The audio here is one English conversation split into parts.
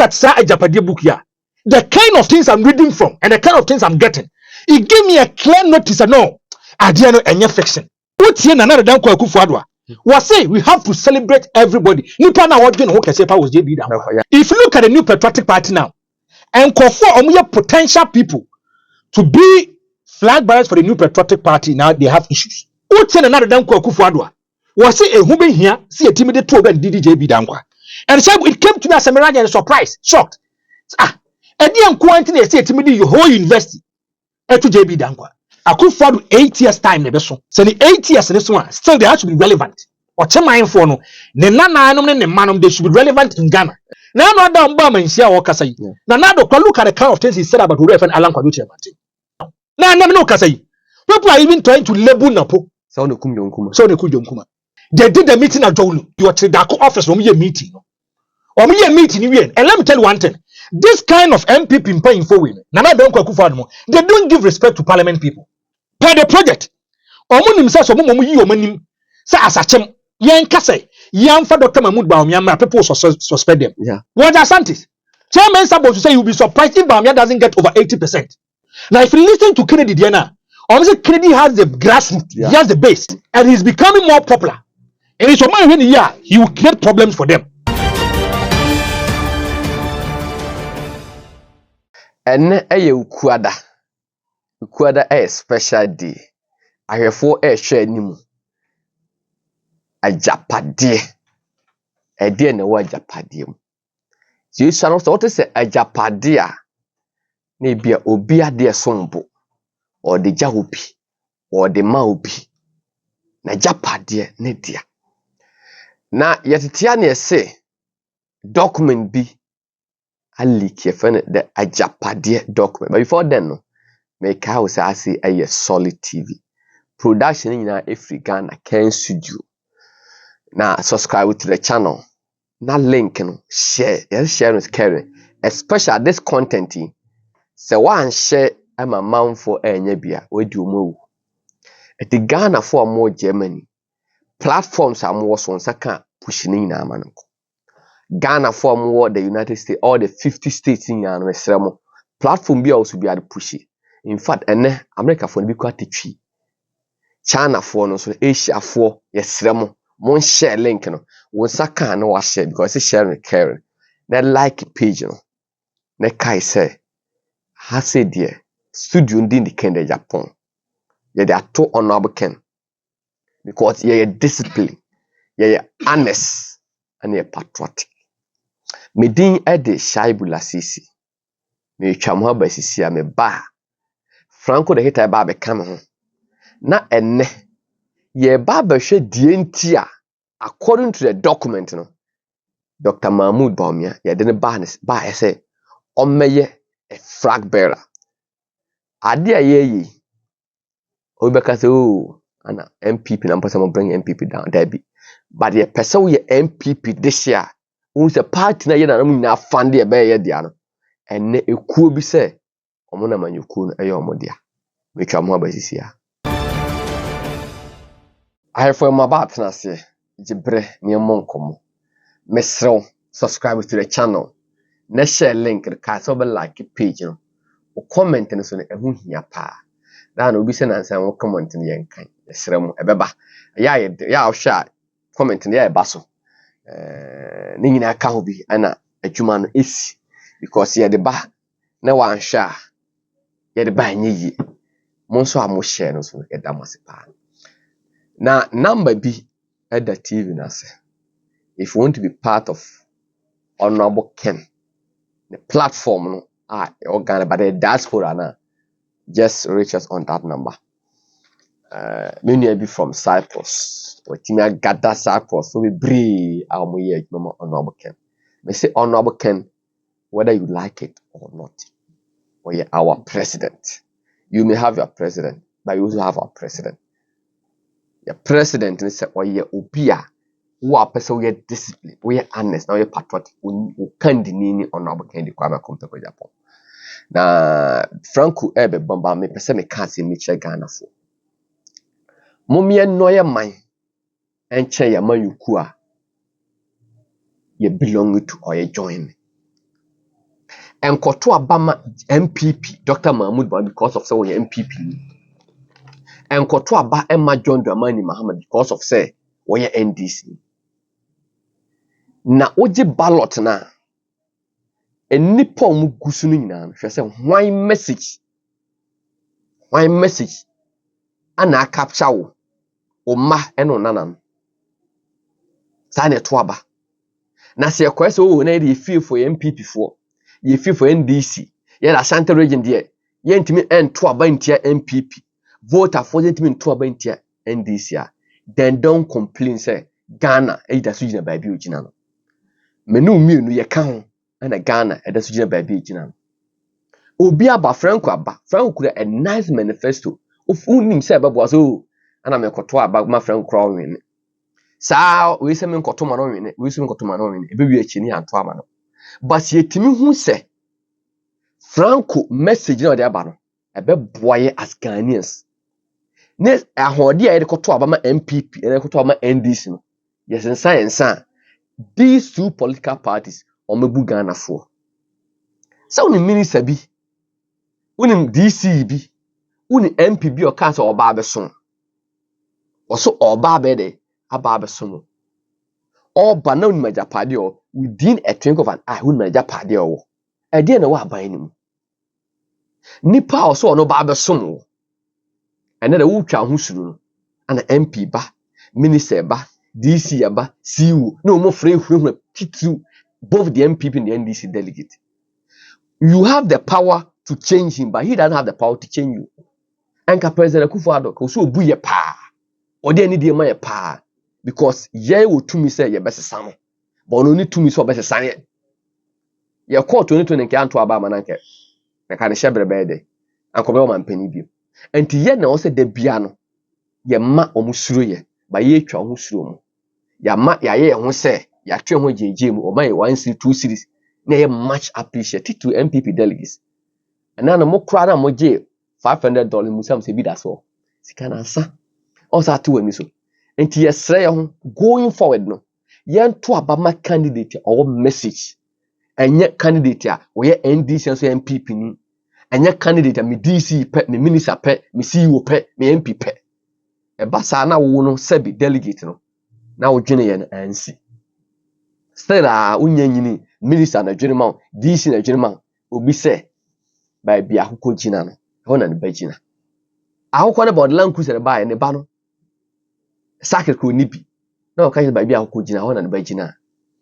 at sa AGYAPADE book here, the kind of things I'm reading from and the kind of things I'm getting, it gave me a clear notice that no, I didn't know any fiction. What's here another damn Akufo-Addo? Was say we have to celebrate everybody. If you look at the new patriotic party now, and call for potential people to be flag bearers for the new patriotic party, now they have issues. What's here another damn Akufo-Addo? Was say a woman here, see a timid two and DDJB Dankwa. And so it came to me as a mirage and surprise, shocked. And the quantity say timid your whole university to JB Dankwa. I could follow 8 years time never so. So the 8 years in this one, still they have to be relevant. Or tell my info no. Ne manum they should be relevant in Ghana. Now no down bomb and see what Kasai. Now look at the kind of things he said about Ref and Alan Kwaduche Martin. Now no Kasai. People are even trying to label Napo. So ne kujonkuma. They did the meeting at Jolu. You are Tridako office from your meeting. Or me a meeting and let me tell you one thing. This kind of MPP in paying for women, they don't give respect to parliament people. Per the project, Omunim says, Omumu, say Asachem, Yan Kase, Yan for Dr. Mahmoud Baumia, people suspend them. Yeah. What Asante? Chairman supposed to say you'll be surprised if Baumia doesn't get over 80%. Now, if you listen to Kennedy Diana, obviously Kennedy has the grassroots, he has the base, and he's becoming more popular. And it's a man when he will create problems for them. Ene ukuada special day. Ahwefo hwe animu. Agyapade. Ede na wa agyapade mu. Yesu no so say agyapade a na bia obi ade sombo. O de gya obi. O de ma obi. Na agyapade ne dia. Na yetetia na ese document bi a leak your friend the AGYAPADE document. But before then, no, make I was say a solid TV production in every Ghana can studio. Now subscribe to the channel. Now link no share. Yes, share is caring. Especially this content. So one share I'm a man for a nyebia. We do move. At the Ghana for more Germany platforms are more so saka pushing in amanko. Ghana form more the United States, all the 50 states in Ghana. Platform be also be able to push it. In fact, America for be quite tree. China for no so Asia for yes remo. Mon share link no. One saka no was share because it's sharing caring. Na like page no. Na kai say ha say dear studio ndi the Japan. Yeah, they are too honorable ken because yeah discipline, yeah honest and yeah patriotic. Medin ede Shaibu Lasisi. Me twam ha basisi a me ba. Franco de hita ba be kam ho. Na enne ye ba ba hwe die ntia according to the document no. Dr. Mahmoud Baumia ye de ne ba ese omeye a flag bearer. Ade a ye obeka say oh ana MPP na mpasa bring MPP down there be. But ye person we MPP this year. Who's a party na yena na na fund e be ye dia no enne ekuo bi se omo na manyuku no eye omo dia metwa mo abasisi a I for my bat na se gibre ne monkomo mesrew subscribe to the channel na share link ka so be like page no o comment no so na ehu hia pa na na obi se na nsan wo comment no yen kan mesrew mo ebeba ya o sha comment no ya eba so ningina aka ho bi ana adwuma no esi because ye de ba na wan hwa ye de ba nyi mo so amo share no so e da masipa na number bi at the TV na say if you want to be part of Honorable Ken the platform no organ but the diaspora na just reach us on that number many be from Cyprus. Wetimia gather Cyprus so we bree our year Honorable Ken. Me say Honorable Ken, whether you like it or not, we are our president. You may have your president, but you also have our president. Your president is say we are obia, who are person we are disciplined, we are honest, now we are patriotic, we can deny Honorable Ken the Kwame come to Japan. Na Franco ebe bomba me person me can't see me check Ghana for. Mommy no ye man enche ya mayuku a ye belong to or ye join. enkoto abama MPP Dr. Mahmoud Ba because of say we MPP enkoto aba Emma John Dramani Mahama because of say we NDC na oje ballot na enipa omu gusu no nyina hwɛ sɛ why message ana capture wo oma eno nana no saa na to aba na se ekwa sɛ o na ye feel for MPP for ye feel for NDC ye la Asante region there ye ntimi ento aba ntia MPP voter for ntimi ento aba ntia NDC a then don't complain say Ghana da so gina baabi ogina no menu mienu ye ka ho na Ghana da so gina baabi ogina no obi aba Franco kura a nice manifesto of unim say babo so ana me koto aba ma Franco win saa we say me koto ma no win we say me koto ma no win ebe wi achi ni anto ama no but yetimi hu say Franco message na de aba no ebe boye as Ghanaians ne ahode a ye koto aba ma MPP e koto aba ma NDC no yes in science these two political parties omebu Ghana for so ni minister bi unim DC bi uni MPB o kan so oba abeso oso oba abede aba abeso oba na unim ajapade o within a twinkle of an eye unim ajapade o e de na wa aban nim nipa oso no ba abeso ene da wutwa ho suru no ana MP ba minister ba DC ba CEO no mo free huru titu both the MPP and the NDC delegate. You have the power to change him, but he doesn't have the power to change you. Anka President Akufo-Addo ko so bu ye pa. Ode ani de ma ye pa because ye wo tumi say ye besesa no. But no ni tumi so besesa ye. Ye court 2020 nke anto aba mananke. Na ka ne shebrebe de. Anko be o man pani bi. Enti ye na o se da bia no ye ma omusuro ye, ba ye twa omusuro mu. Ya ma ya ye ho se ya twe ho jeje mu o ma ye 1 series 2 series na ye much appreciate to MPP delegates. Ana na mo kra na mo je $500 musam se bi da so. Sika na sa. O sa to ani so. Enti yesre ye ho going forward no. Ye nto abama candidate or message. Enye candidate a wo ye NDC so MPP ni. Enye candidate a me DC pe, me minister pe, me CEO pe, me MP pe. E ba sa na wo no sebi delegate no. Na wo dwene ye na ansi. Still unya nyini minister na dwene ma, DC na dwene ma, obi se ba bia akoko gina no. Ho na ne ba gina. Akoko ne bodlan cruiser ba ne ba no. Sakre ko ni bi. Na o ka ba bia akoko gina ho na ne ba gina.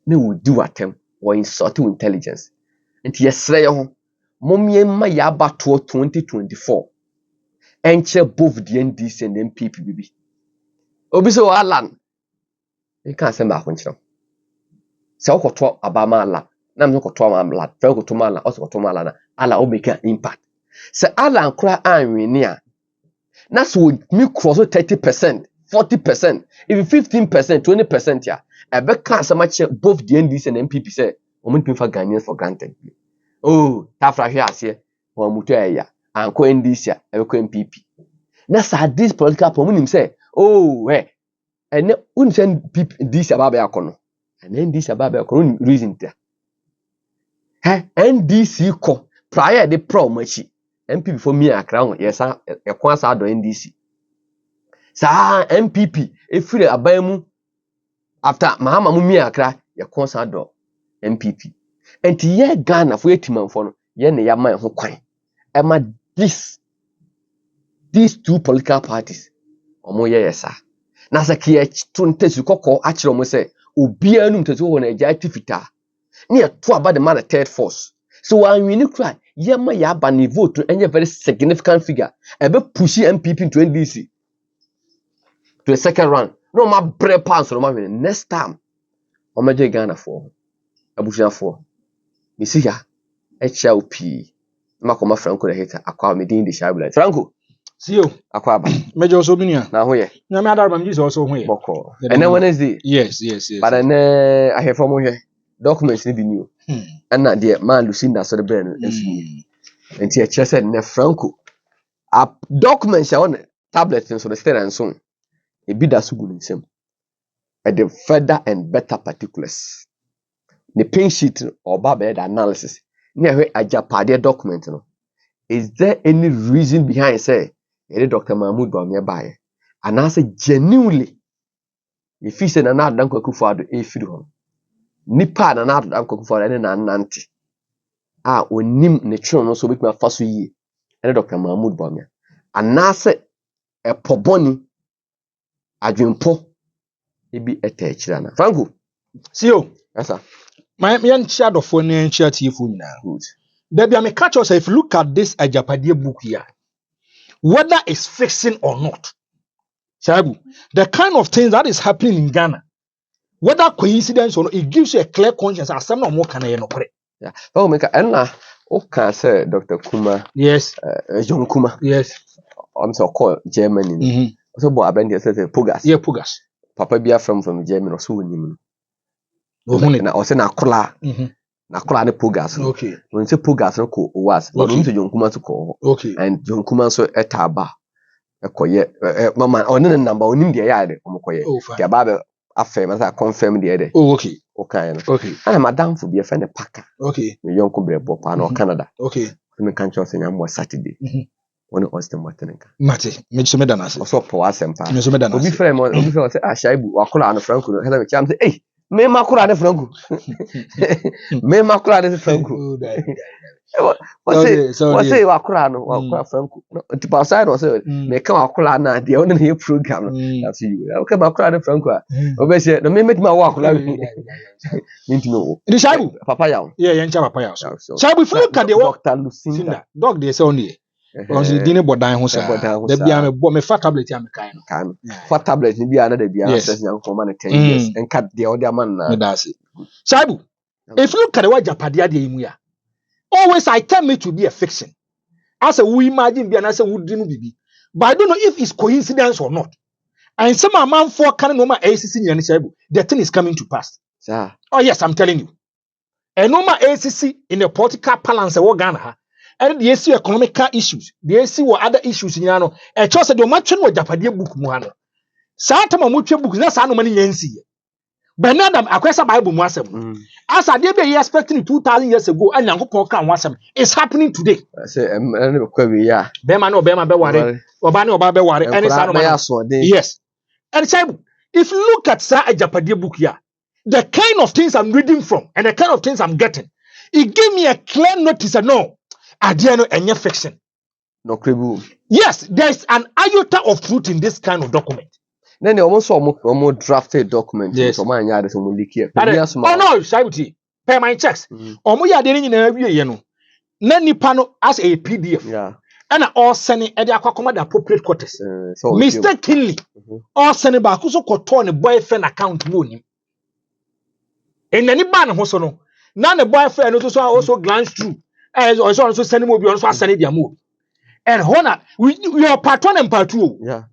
Na wo di watem or insult intelligence. Enti yesre ye ho momye ma ya bato 2024. Enche both the NDC and the MPP bibi. Obi so alan. E kan se ma ko nchiro. Se okoto abama ala. Na me okoto amala. Fe okoto mala, o okoto mala na. Ala o make an impact. Se ala nkura anwini a. Na so me cross 30%, 40%, even 15%, 20% ya. Ebe kan se ma che both the NDC and the MPP say, o mun pinfa Ghanaians for granted. Oh, tafra hwe ase. Wa muto eya. Anko NDC a, ebe ko MPP. Na sa this political problem him say, oh, ene unsend NDC ababa yakono. And NDC ababa yakono reason there. NDC ko prior the promachi. MPP for me akra yes e kwa sa do NDC. Sa MPP e free aban mu after mahama mu mi akra ye kwa sa do MPP. Enti ye Ghana for yetimanfo no ye ne ya man ho kwan. E ma these two political parties omo ye yesa. Na sa ke to ntesu kokko a kire omo se obi anu ntesu ho na eja atifita. Ne to aba the man the third force. So anwini kra ye ma ya ba ne vote enye very significant figure. Ebe push MPP into NDC to the second round. No ma bre pass no ma win next time. Omo je Ghana for abuja for. Me see ya HLP. Ma koma Franco the hater akwa me din de shabula. Franco CEO akwa ba. Major also binia. Na ho ye. Na me adar bam Jesus also ho ye. Boko. And then Wednesday. Yes. But then I have from here documents ni bi ni o. And na de man Lucinda so the brain ensu. Enti e che said ne Franco. Documents ya on tablet so the stay and so. E bi da so gu nsem. E the further and better particulars. The pin sheet or baba the analysis. Near AGYAPADE document. No. Is there any reason behind say Dr. Mahmoud Bawumia buy? And I say genuinely, if he said another Danko Kufuado a few Nipa na na Danko Kufuado and an nanti. Ah, when nim nature no so make my first year. And Dr. Mahmoud Bawumia. And I say a poboni adwempo ebi etechirana. Franco, See you. yes sir. My young child of one and chat you now. Good. There be a catch us if you look at this AGYAPADE book here, whether it's fixing or not. Shaibu, the kind of things that is happening in Ghana, whether coincidence or not, it gives you a clear conscience as some more can I Yeah. Oh, make a okay, say Dr. Kuma. Yes. John Kuma. Yes. I'm so called Germany. So, boy, I been there, say Pugas. Yeah, Pugas. Papa be from Germany or so. Na or say Nakula. Nakula ne Pugas. Okay. When say Pugas, no ko was. But we to John Kuma to call. Okay. And John Kuma so etaba. Ekoye. Mama, on the number on India yard. Omokoye. Oh, fine. The Bible affirm as I confirm the other. Oh, okay. Okay. Okay. And Madame for be a friend of Packer. Okay. Me young Kubre Bopa no Canada. Okay. Me can't trust in more Saturday. When it was the Martinica. Mate, me so me danas. Also, poor Sempa. Me so me danas. Obi friend, obi friend say, Shaibu, Wakula and Franco. Hello, Cham say, hey, me Makula and Franco. Me Makula and Franco. What's say Wakula no Wakula Franco? To pass out or say, me come Wakula na the only here program. That's you. Okay, Makula and Franco. Obi say, no me make my Wakula. Need to know. It is Shaibu. Papa Yao. Yeah, Yancha Papa Yao. Shaibu, if you look at the Dr. Lucinda. Dog, they say only. Once you didn't but down, there be a fat tablet. I'm kind fat tablet, maybe another be access young for 10 years and cut the other man. That's it. Shaibu, if you look at the way AGYAPADE always I tell me to be a fiction. As a we imagine be an answer would be. But I don't know if it's coincidence or not. And some amount for can no ACC and Shaibu, the thing is coming to pass. Sir. Oh, yes, I'm telling you. And no ACC in the political balance of Ghana. And the issue economical issues, the issue or other issues in Yano, and chose the match with AGYAPADE book Muano. Santama Mutual books, that's how many yensi. But now I'm a question Bible Mwasem. As I did be expecting 2,000 years ago, and Yango Poka Mwasem, it's happening today. I say, yeah. Bema no Bema Beware, Obano Babeware, and it's yes. And so, if you look at AGYAPADE book here, the kind of things I'm reading from and the kind of things I'm getting, it gave me a clear notice that no. Adiano any fiction. No kribu. Yes, there's an iota of truth in this kind of document. Then they almost almost drafted document. Yes. So man yard some leak. Oh no, Shabuti. Pay my checks. Omo ya de nyina awie ye no. Na nipa no as a PDF. Yeah. And all sending e de akwakomma the appropriate quarters. So mistakenly. All sending back so koto ne boyfriend account no nim. And any ban ho so no. Na the boyfriend also glance through. And also send him also send their move. And honor, we are part one and part two. Yeah.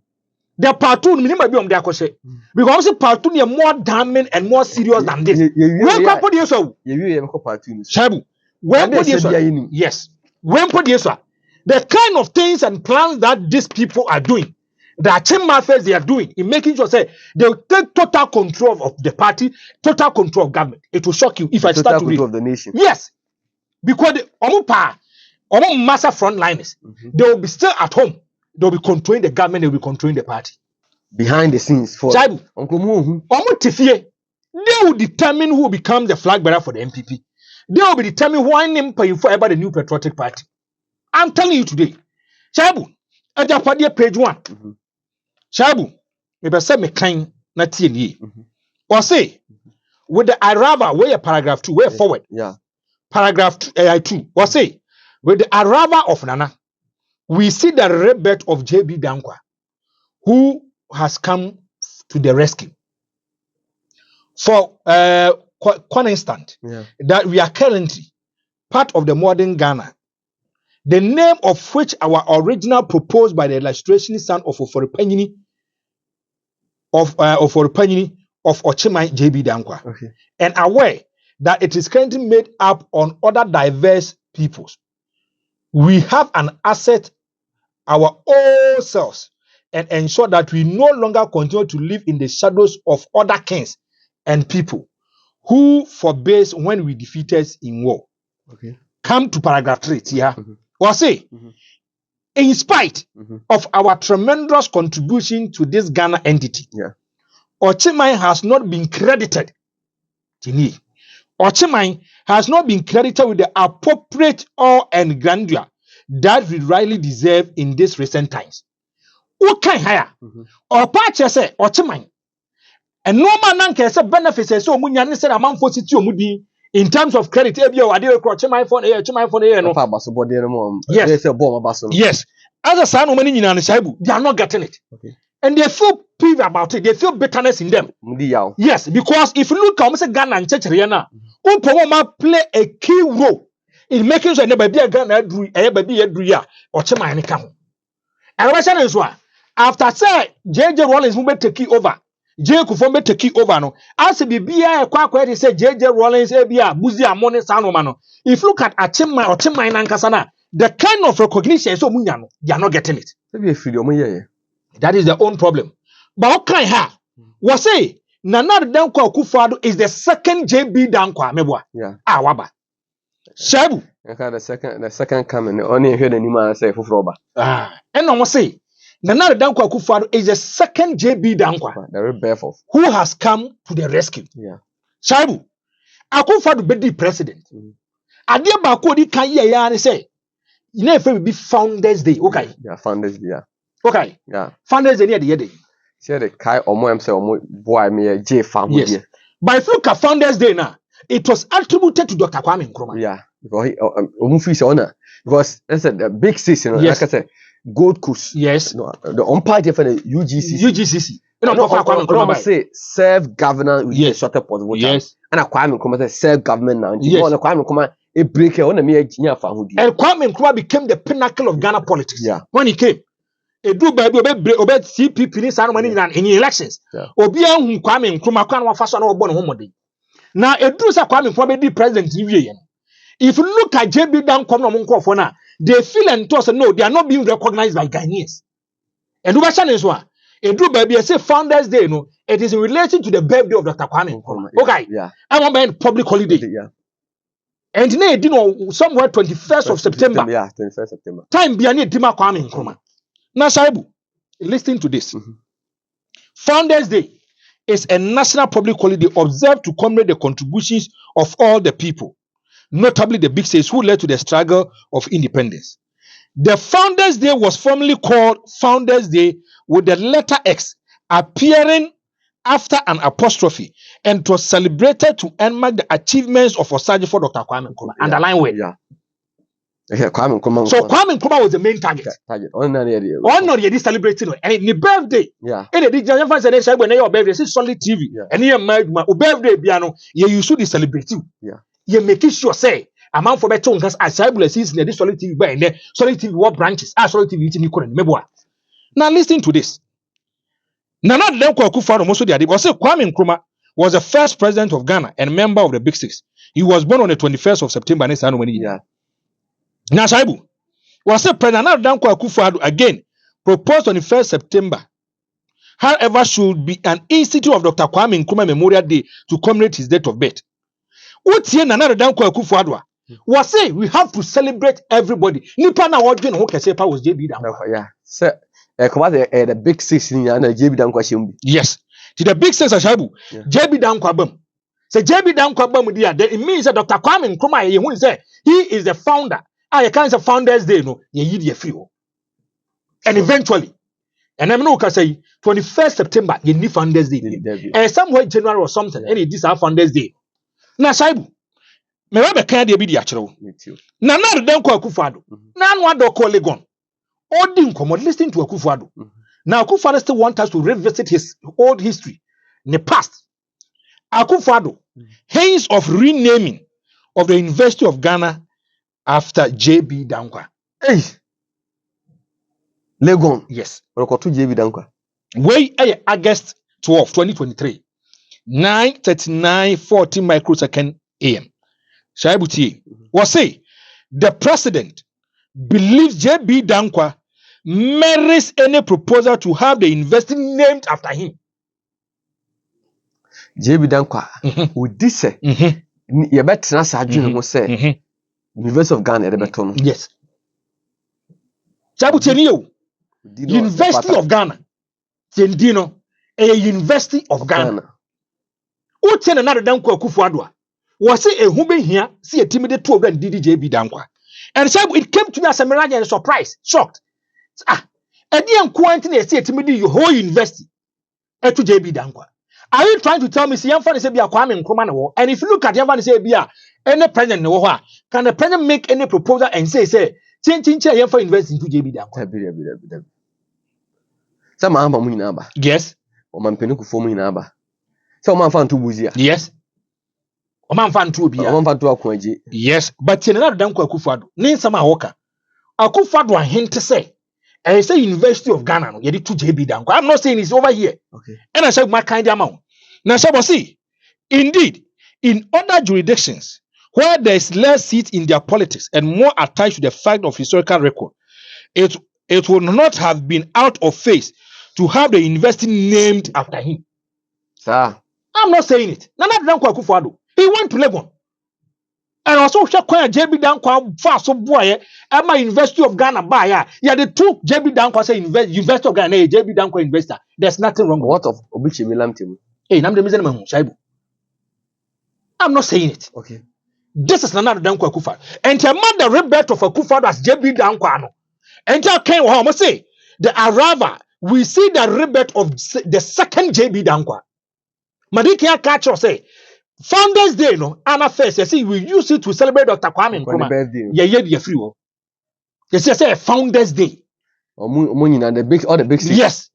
The part two minimum be on their cause. Because part two are more damning and more serious than this. When put this so you part two. Shabu. When put this yes. When put this the kind of things and plans that these people are doing, the Akyem Mafias they are doing in making sure say they'll take total control of the party, total control of government. It will shock you if I start to read. Total control of the nation. Yes. Because the master frontliners, they will be still at home. They will be controlling the government. They will be controlling the party. Behind the scenes for Uncle Muhu. They will determine who becomes the flag bearer for the MPP. They will be determining who I name for ever the new patriotic party. I'm telling you today. Shaibu, AGYAPADE page 1. Shaibu, maybe say me kind na TNE. Or say, with the arrival, where paragraph 2, where forward. Yeah. Paragraph 2. Or say, with the arrival of Nana, we see the rebirth of JB Dankwa, who has come to the rescue. For one instant, that we are currently part of the modern Ghana, the name of which our original proposed by the illustration son of Oforipanyini of Ochimai JB Dankwa, and aware that it is currently made up on other diverse peoples. We have an asset, our own selves, and ensure that we no longer continue to live in the shadows of other kings and people who forbade when we defeated in war. come to paragraph 3 here. Or say, in spite of our tremendous contribution to this Ghana entity, Ochimai has not been credited. Ochimai has not been credited with the appropriate awe and grandeur that we rightly deserve in these recent times. What can hire? Or patch say Ochimai. And no man can say benefits so munya said amount for mudi in terms of credit. Ochimai phone no. Yes. As a son of many in they are not getting it. And they feel peeved about it. They feel bitterness in them. Yes, because if you look at Ghana and Church Rihanna, Upoma play a key role in making sure that baby Ghana do a baby ya or Chema and come. And Russian is why after say JJ Rollins will take over. J Kufombe take over no. As a BBI a say JJ Rollins Abia Buzi Amone Sanomano. If you look at Achema or Chema and Kasana, the kind of recognition so munyano, they are not getting it. That is their own problem. But okay, ha was say Nana Dankwa Akufo-Addo is the second JB Dankwa mebwa. Waba. Shabu. The second coming. Only heard the new man say Fufroba. And no say Nana Dankwa Akufo-Addo is the second JB Dankwa. The rebel who has come to the rescue. Shabu. Akufo-Addo be the president. Adia Bakodi kan ye say you never be Founders Day. Okay. Founders Day. Okay. Founders Day near the day. Say the Kai Omo say Omo boy me a J family. Yes. But if you look at Founders Day now, it was attributed to Dr. Kwame Nkrumah. Because he honor. Because that's the big six, like I said, Gold Coast. Yes. No, the umpire for the UGCC. You know, Kwame Nkrumah say self-governance with the shorter possible time. Yes. And Kwame Nkrumah say self-government now. You know, Kwame Nkrumah a break on the mere family. And Kwame Nkrumah became the pinnacle of Ghana politics. When he came. A do baby obey CPP in ceremony in elections. Obia whom Kwame Nkrumah can one fashion or born homody. Now a do sa Kwame Nkrumah be president. If you look at JB Dankwa for now, they feel and toss no, they are not being recognized by Ghanaians. And Russian is one. A do baby say Founders Day, no, it is in relation to the birthday of Dr. Kwame Nkrumah. Okay, I want by public holiday. And now you know somewhere 21st of September. 21st September. Time be any Dima Kwame Nkrumah. Now, Saibu, listen to this. Founders Day is a national public holiday observed to commemorate the contributions of all the people, notably the big states who led to the struggle of independence. The Founders Day was formerly called Founders Day with the letter X appearing after an apostrophe, and it was celebrated to mark the achievements of Osagyefo for Dr. Kwame Nkrumah. Underline word. Kwame Nkrumah. So Kwame Nkrumah was the main target. Honorary celebrating and the birthday. And the DJ said they said when your birthday is solid TV. And here my birthday piano, you used to celebrate you. You make sure say amount for better because I say bless is the solid TV by and solid TV what branches are solid TV in Mebwa. Now listen to this. Nana Dankwa Akufo-Addo most of the was say Kwame Nkrumah was the first president of Ghana and member of the Big Six. He was born on the 21st of September. Now, Shaibu, was a President Dankwa Akufo-Addo again proposed on the 1st September. However, should be an institute of Dr. Kwame Nkrumah Memorial Day to commemorate his date of birth. What year Nana Dankwa Akufo-Addo was say we have to celebrate everybody. Nipa na wajin who can say was JB Dankwa. Sir, the big six in JB Dankwa shimbi. Yes, to the big six Shaibu, JB Dankwa bum. Say JB Dankwa bum dia. It means that Dr. Kwame Nkrumah he say he is the founder. You can't say Founders Day, no, you free. And eventually, and I'm not going to say 21st September, you need Founders Day. And somewhere January or something, and it is our Founders Day. Now, Saibu, me rather can't be the actual. Now, not Dankwa Akufo-Addo. Now, one do call Legon. All didn't come listening to Akufo-Addo. Now, Akufo-Addo still wants us to revisit his old history in the past. Akufo-Addo, hints of renaming of the University of Ghana after JB Dankwa. Hey, Legon. Yes. JB Dankwa. Way August 12, 2023. 9:39:40 microsecond AM. Shaibuti was say the president believes JB Dankwa merits any proposal to have the university named after him. JB Dankwa would this say, you better not say University of Ghana the beton. Yes. Chabu Chenio. University of Ghana. Tiendino. A University of Ghana. Uten another Danko Kufuadwa. Was it a human here? See a timid 2 of them DDJB Dankwa. And so it came to me as a mirage and a surprise, shocked. A dear quantity see a timid your whole university. To JB Dankwa. Are you trying to tell me see Yanfan say be a Kwame Nkrumah? And if you look at Yanfan say be a any president no can the president make any proposal and say change Yanfan invest into JB Dankwa? Some amba mu nyina ba. Yes. O man penu ku fomu nyina ba. So o man fan to buzia. Yes. O man fan to bia. O man fan to akwaje. Yes, but General Danko Akufo-Addo ne nsama hoka. Akufo-Addo ahente say I say University of Ghana no yedi to JB Dankwa. I'm not saying it's over here. Okay. And I say my kind amount. Now see, indeed, in other jurisdictions where there is less seat in their politics and more attached to the fact of historical record, it would not have been out of phase to have the university named after him. Sir. I'm not saying it. Nana Danko Akufo-Addo. He went to Legon. And also Shakwa JB Dankwa fast so boy my University of Ghana buy yeah they took JB Dankwa say University of Ghana JB Dankwa investor. There's nothing wrong. What of Obichi Milamtim? Hey, I'm not saying it. Okay. This is another Danko Akufo-Addo. And the man the rebirth of Akufo-Addo as JB Dankwa no. And I came home say the Arava we see the rebirth of the second JB Dankwa. Madiki catch or say Founders Day, no, Anna first, you see, we use it to celebrate Dr. Kwame Nkrumah. Yeah, free. You see, I say Founders Day. All the big things. Yes.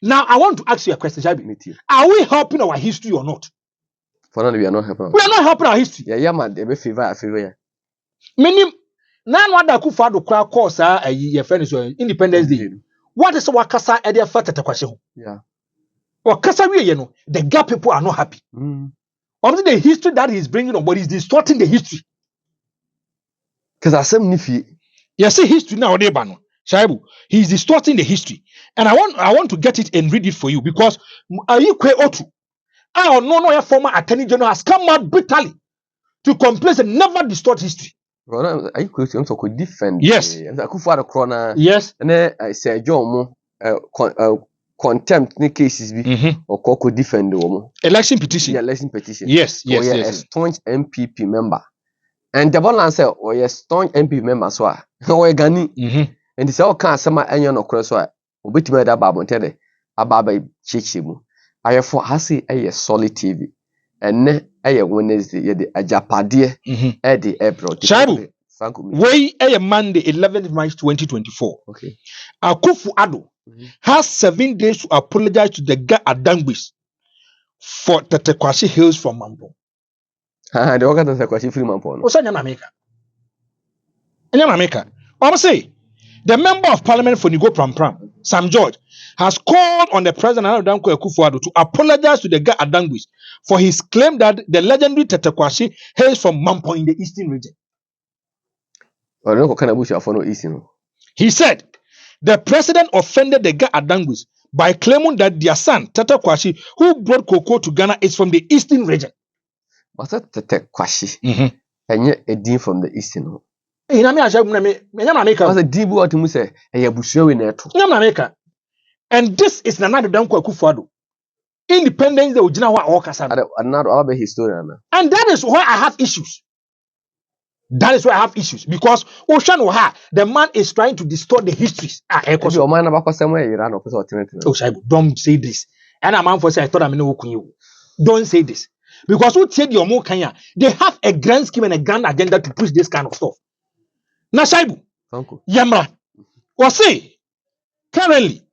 Now, I want to ask you a question, Jabi. Are we helping our history or not? For now, we are not helping. We are not helping our history. Yeah, man, they be favor. Meaning, now what the Akufo-Addo crowd calls your friend is Independence Day. What is our Kasa at their fat at the question? Yeah. Or Kasa, you know, the Gap people are not happy. The history that he's bringing on, but he's distorting the history. Because I said, Nifi, you see history now, Shaibu, he's distorting the history, and I want to get it and read it for you because Ayikwe Otu, our former Attorney General, has come out brutally to complain and never distort history. Ayikwe Otu could defend. Yes. Akufo-Addo corner. Yes. And then I say John contempt ni cases be or could defend the woman. Election petition. Yeah, election petition. Yes. A staunch MPP member. And the balance say or a staunch MPP member so or a Gani. And this all can some anyon or cross so obitime da babon tede ababa chichimu. Ayefo hase a solid TV. And ne a Wednesday ye the AGYAPADE e the April. Shabu. Way a Monday 11th March 2024. Okay. Akufo-Addo has 7 days to apologize to the guy at Dangbis for Tetekwashi Hills from Mampo. The organ of Tetekwashi free Mampo. What's in America? In America, I say the member of parliament for Nigo Pram, Sam George, has called on the president Danko Akufo-Addo to apologize to the guy at Dangbis for his claim that the legendary Tetekwashi hails from Mampo in the eastern region. He said the president offended the guy at Dangbis by claiming that their son, Tetekwashi, who brought cocoa to Ghana, is from the eastern region. What's that Tetekwashi? And yet a dean from the eastern. In America, was a deep what to say, a Yabushio in America. And this is another Danko Akufo-Addo. Independence, the original Okasa. Another other historian. And that is why I have issues. That is why I have issues because Ocean Oha, the man is trying to distort the histories. Don't say this. And a man for say I thought I'm no you. Don't say this because who said your more Kenya? They have a grand scheme and a grand agenda to push this kind of stuff. Now, Shaibu, Yamra, was say currently,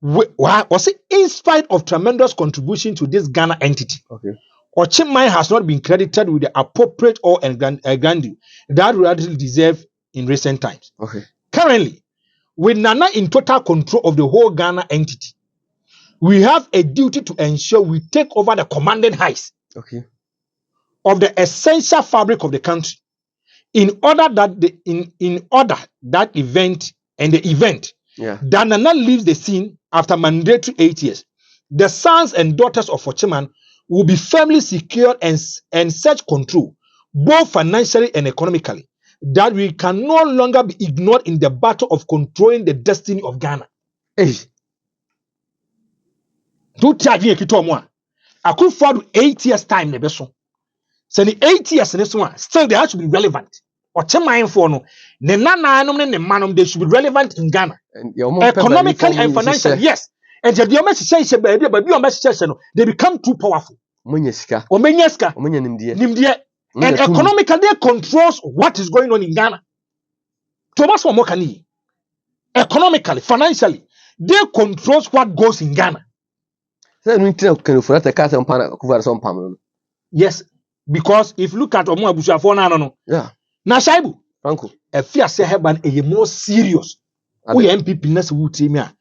was say in spite of tremendous contribution to this Ghana entity. Okay. Ochimai has not been credited with the appropriate or grandeur that really deserve in recent times. Okay. Currently, with Nana in total control of the whole Ghana entity, we have a duty to ensure we take over the commanding heights of the essential fabric of the country in order that the event that Nana leaves the scene after mandatory 8 years, the sons and daughters of Ochiman will be firmly secured and such control, both financially and economically, that we can no longer be ignored in the battle of controlling the destiny of Ghana. Hey. Do charge me I could for 8 years time never so. So the 8 years in this one, still they have to be relevant. Or for no, they should be relevant in Ghana. Economically and financially, yes. And the message says, baby, but your message they become too powerful. Munyeska. And economically, they controls what is going on in Ghana. Thomas Wamokani. Economically, financially, they controls what goes in Ghana. Yes, because if you look at Omo Abusuafo no. Yeah. Na Shaibu. Franco. A fear say heban a more serious. We MPP ness wu team a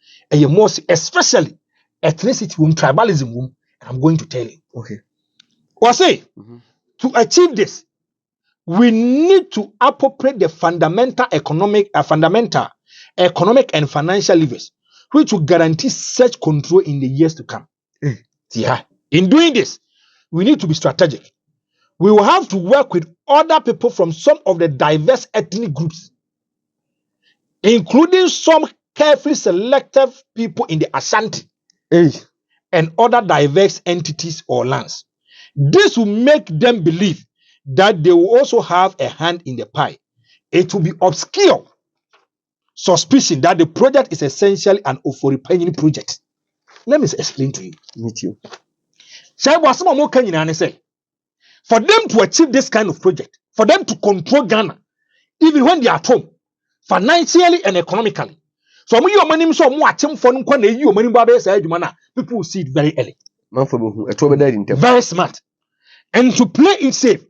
more especially ethnicity tribalism and I'm going to tell you. Okay. What say? To achieve this, we need to appropriate the fundamental economic and financial levers, which will guarantee such control in the years to come. Yeah. In doing this, we need to be strategic. We will have to work with other people from some of the diverse ethnic groups, including some carefully selected people in the Asante and other diverse entities or lands. This will make them believe that they will also have a hand in the pie. It will be obscure suspicion that the project is essentially an Ofori-Penyin project. Let me explain to you. Me too. For them to achieve this kind of project, for them to control Ghana, even when they are at home, financially and economically. So when you money so people will see it very early. Very smart. And to play it safe,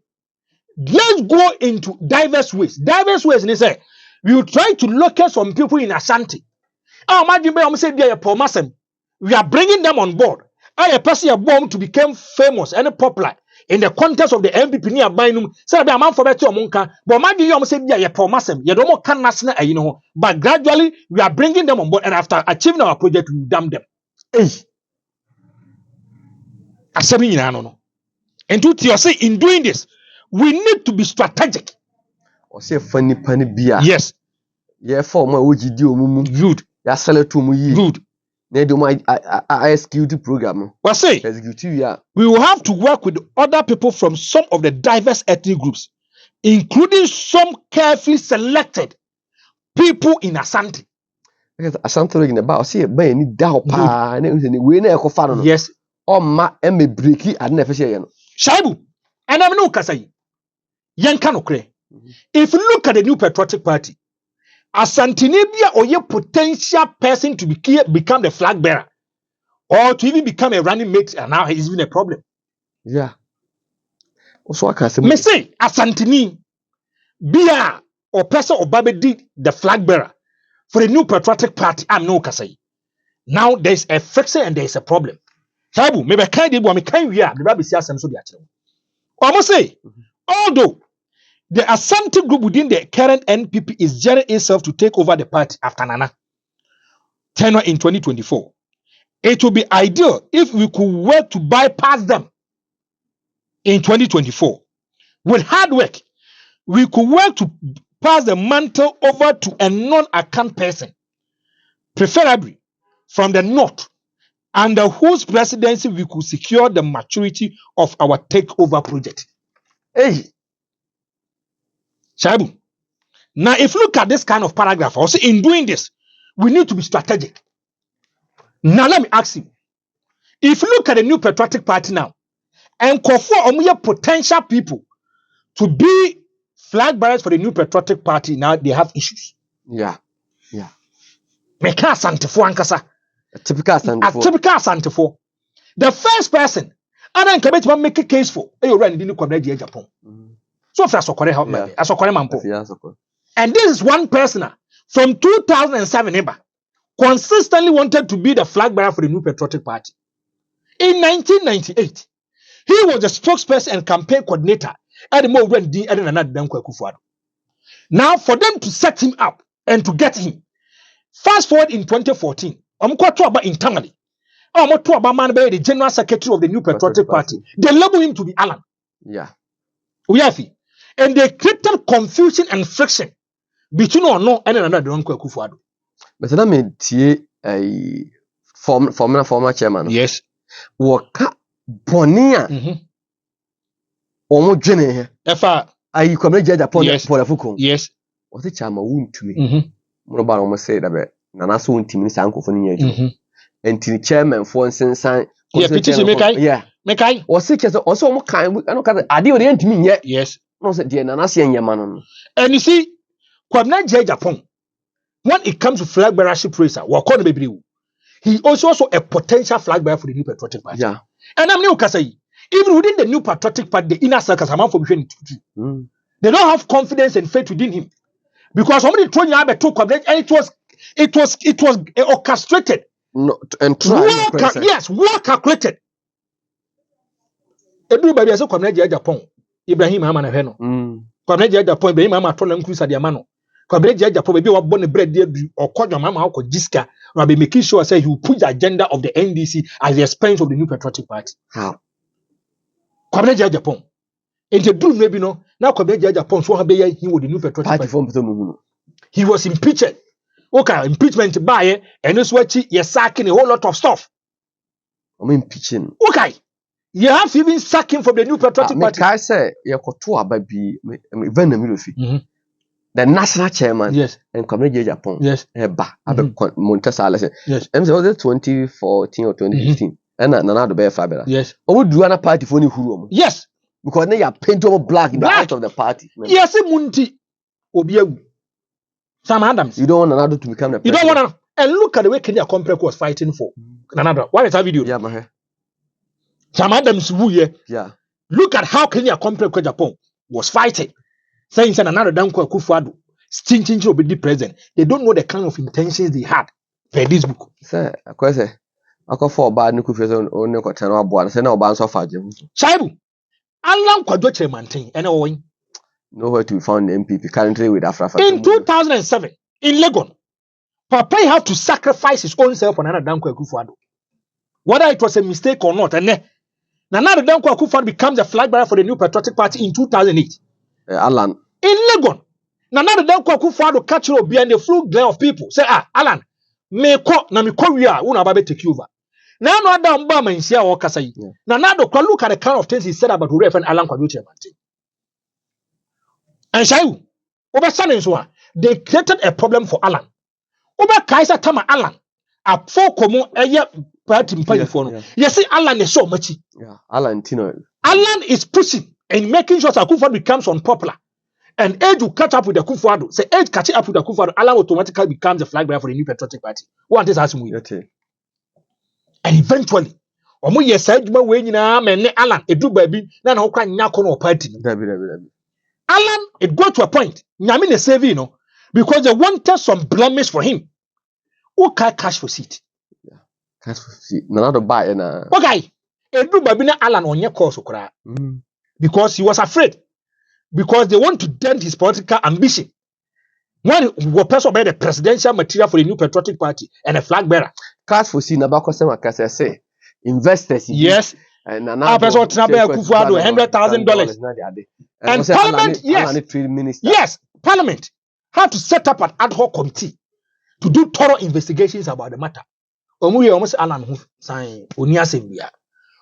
let's go into diverse ways. Diverse ways, and they say, we will try to locate some people in Asante. We are bringing them on board. I person a bomb to become famous and popular in the context of the MPP near Binum. Say be a man for better monka, but my dear say be a promisem. You don't can national, but gradually we are bringing them on board, and after achieving our project, we damn them. And to say in doing this, we need to be strategic. Or say funny penny beer. Yes. Yeah, for my OGD good. Ya sell it to me. Good. They do my executive program. What say? We will have to work with other people from some of the diverse ethnic groups, including some carefully selected people in Asante. Asante in about see by any doubt. Yes. Oh ma me breaky and never say Shaibu. And I'm no Kasai. Yankano. If you look at the new patriotic party, Asante or your potential person to become the flag bearer or to even become a running mate, and now he's been a problem. Yeah. Also, I can say, me say Asante Bia or person or Babe did the flag bearer for the new patriotic party. I'm no Kasai. Now there's a friction and there's a problem. Sabu, maybe kind of me kind we are the Babe says so the almost say, although the Asante group within the current NPP is gearing itself to take over the party after Nana tenure in 2024. It would be ideal if we could work to bypass them in 2024. With hard work, we could work to pass the mantle over to a non-account person, preferably from the north, under whose presidency we could secure the maturity of our takeover project. Hey! Shaibu. Now, if you look at this kind of paragraph, also in doing this, we need to be strategic. Now, let me ask you. If you look at the new patriotic party now, and call for potential people to be flag bearers for the new patriotic party, now they have issues. Yeah. Yeah. Meka Asantefo ankasa. A typical Asantefo. The first person, and then can make a case for, you run in the Japan. So far, and this is one person from 2007 consistently wanted to be the flag bearer for the new patriotic party. In 1998, he was the spokesperson and campaign coordinator at the moment. Now, for them to set him up and to get him, fast forward in 2014, I'm going to talk about internally. I'm going to talk about the general secretary of the new patriotic party. They label him to be Alan. Yeah. Uyafi. And they created confusion and friction between or no and another don't Kufuado. But that mean a former chairman. Yes. Waka Bonia. Omo Jenny. Efa. I come judge upon yes. For the Fuku. Yes. Was the charm wound to me. Mobile almost said that Nana soon to me, uncle for you. And to the chairman for instance, yeah, Mekai. Or such as also more kind. I don't I didn't mean yet. Yes. No, said dear Nana seeing your man. And you see, Kwabna Japan, when it comes to flag bearership racer, he also a potential flag bearer for the New Patriotic Party. Yeah. And I'm new Kasai. Even within the New Patriotic Party, the inner circles among for between they don't have confidence and faith within him. Because somebody told you Kwabna, and it was orchestrated. No, and try. Well calculated. Everybody has a Kwabna Japan. Ibrahim Amana Heno. Kwabna Japan, Ibrahim Amana Tolan Cruz at Yamano. Kwabna Japan, maybe what born a bread or call your mama or Jiska, or be making sure say you put the agenda of the NDC at the expense of the New Patriotic Party. How? Kwabna Japan. In the blue, maybe no. Now Kwabna Japan, so he with the New Patriotic Party. He was impeached. Okay, impeachment by and this what you're sacking a whole lot of stuff. I'm impeaching. Okay. You have even sacking from the New Patriotic Party. I say, you're to baby, the national chairman, yes, and Community Japan, yes, Montesa, yes, and so 2014 or 2015, and another bear fiber. Yes, I would do another party for you. Yes, because they are painted black in the out of the party. Yes, Munti Obia Sam Adams. You don't want another to become the president. You don't want to. And look at the way Kenya Complex was fighting for another. What is that video? Yeah, my hair. Sam Adams, yeah. Look at how Kenya Complex Japan was fighting. Saying another Danko Kufuado, stinking to be the president. They don't know the kind of intentions they had for this book. Sir, of course, I call for a bad Nukufian or Nicotano Boan, send our bands of Fajim. Shaibu, Alan Quadoche maintain and owing. Nowhere to be found MPP currently with Afra. In 2007, in Legon, Papa had to sacrifice his own self on another Danko Kufuado. Whether it was a mistake or not, and another Danko Kufuado becomes a flag bearer for the New Patriotic Party in 2008. Alan. In Legon, Nanado Danko Kufuado catch you behind the full glare of people. Say, Alan, me ko na me korea una babe take over. Now no other mbama insia or kasai. Nanado kwa look at the kind of things he said about Reverend Alan Kwadoche Mantin. And Shayu, over Sanin they created a problem for Alan. Over Kaiser Tama Alan, a four common party mpanifon. You see, Alan is so much. Yeah, Alan Tino. Alan is pushing and making sure that Kufuado becomes unpopular. And Age will catch up with the Kufuado. Say Age catching up with the Kufuado, Alan automatically becomes the flag bearer for the New Patriotic Party. What is asking we? And eventually, omo ye said ma we nyina me ne Alan edu baby na na okwa nyako no party. Alan, it got to a point. Nyame ne save you know because they wanted some blemish for him. Who can cash for seat? Yeah. Cash for seat. No to buy na. Okay. Edu baby na Alan onye course okra. Because he was afraid. Because they want to dent his political ambition. One was person by the presidential material for the New Patriotic Party and a flag bearer. Cash for seat na ba customer can say investors. Yes. And person Kufuado $100,000. And Parliament, yes, Parliament had to set up an ad hoc committee to do thorough investigations about the matter. Almost Alan who sign Onia Sembia.